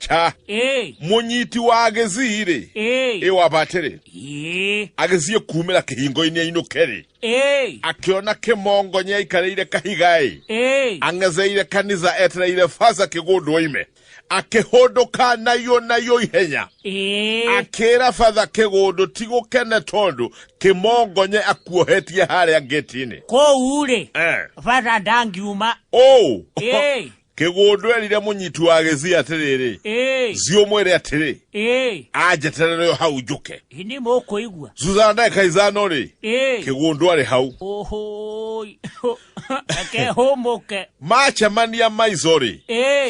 cha munyiti wa agezire ewa batere agezie kumira kihingo-ini inukere akiona Kimongonye ikareire kahigai angezeire kaniza etereire faza kigundu ime akihodoka nayo ihenya akira fatha kigundu tigukene tondu Kimongonye akuohetie haria getini ko ure fatha ndangiuma kigundu erire munyiti wa agezi atiriri zio mwere atiri ajeterere yo hau juke hindi moko igwa zuzana kaizano ri kigundu ari hau ake homoke macha mania maizori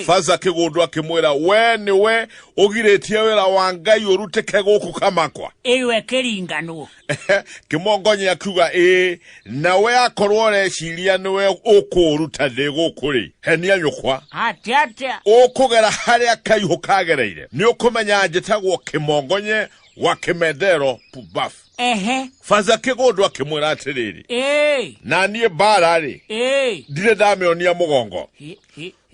faza kigundu akimwera we niwe ugiretie wera wa Ngai urute keguku kamakwa ewe kiringano Kimongonye akuga nawe akorwo reciria niwe ukuruta ndigukuri henia nyukwa atata ukugera haria kaihu kagereire ni ukumenya njitagwo Kimongonye wa Kimendero pubaf faza kigundu akimwera atiriri na nie barari ndire ndameonia mugongo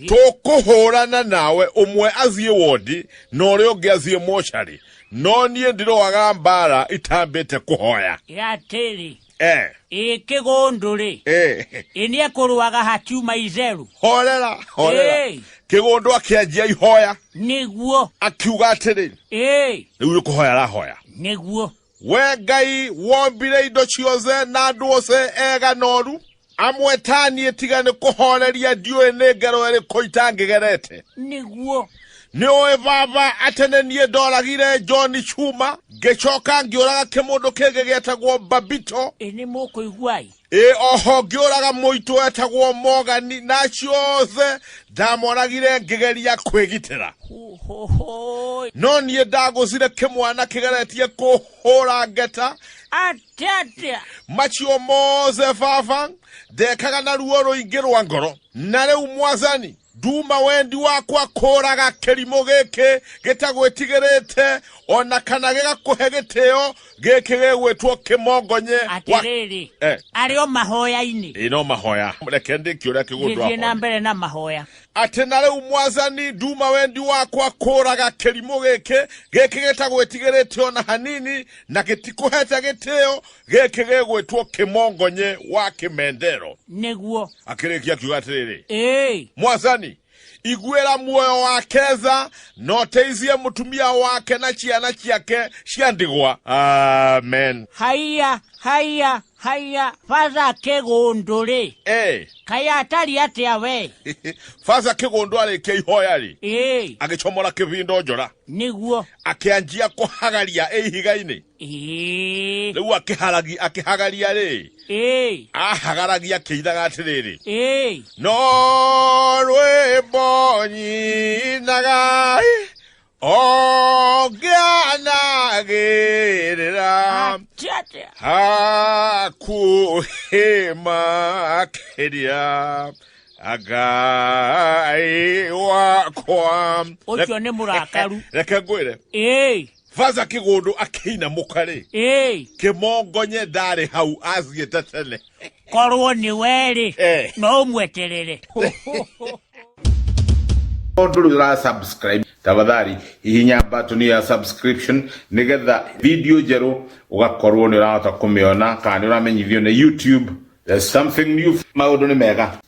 tukuhurana nawe umwe azie wodi no ri ungi azie mochari no nie ndiroaga mbara itambite kuhoya yatiri kigundu ri ini akuruaga hatiuma izeru horera kigundu akianjia ihoya niguo akiuga atiriri riu kuhoya rahoya niguo we Ngai wombire indo ciothe na andu ose ega noru amwetanie tigane kuhoreria ndiwe ne ngero eri koitangigerete niguo niwe baba atenenie ndoragire John Chuma ngicoka ngiuraga kimundu kingi gietagwo Babito ini moko igwai oho ngiuraga muitu etagwo Muragani na ciothe ndamoragire ngigeria kwigitira no nie ndaguzire kimwana kigeretie kuhura ngeta atata macio moze vava ndekaga na ruo ruingi rwa ngoro na riu Mwathani duma wendi wakwa kuraga kirimo giki gitagwitigirite ona kana gigakuhe gitio giki gegwetwo Kimongonye atiriri ario mahoya-ini ino mahoya reke ndikiuria kigundu akwa na mbere na mahoya ati na riu Mwathani duma wendi wakwa kuraga kirimo giki gitagwitigirite ona hanini na gitikuhete gitio giki gegwetwo Kimongonye wa Kimendero niguo akirikia kiuga atiriri Mwathani igwera muoyo wa keza no teizie mutumia wake na ciana ciake ciandigwa amen haya faza kigundu ri kaya atari atia we faza kigundu ari ke ihoya ri agicomora kivindo njora niguo akianjia kuhagaria ihiga-ini riu akihagaria ri ahagaragia kiithaga atiriri no rwimbo nyinaga ongianagirira hakuhima kiria Ngai wakwa ucio ni murakaru reke ngwire faza kigundu akiina mukari Kimongonye ndari hau aziete tene korwo ni weri no mweterere Ondulura subscribe tafadhali hihinya button ya subscription nigetha video jero ugakorwo ni urahota kumiona kana uramenyithio na YouTube. There's something new maundu ni mega.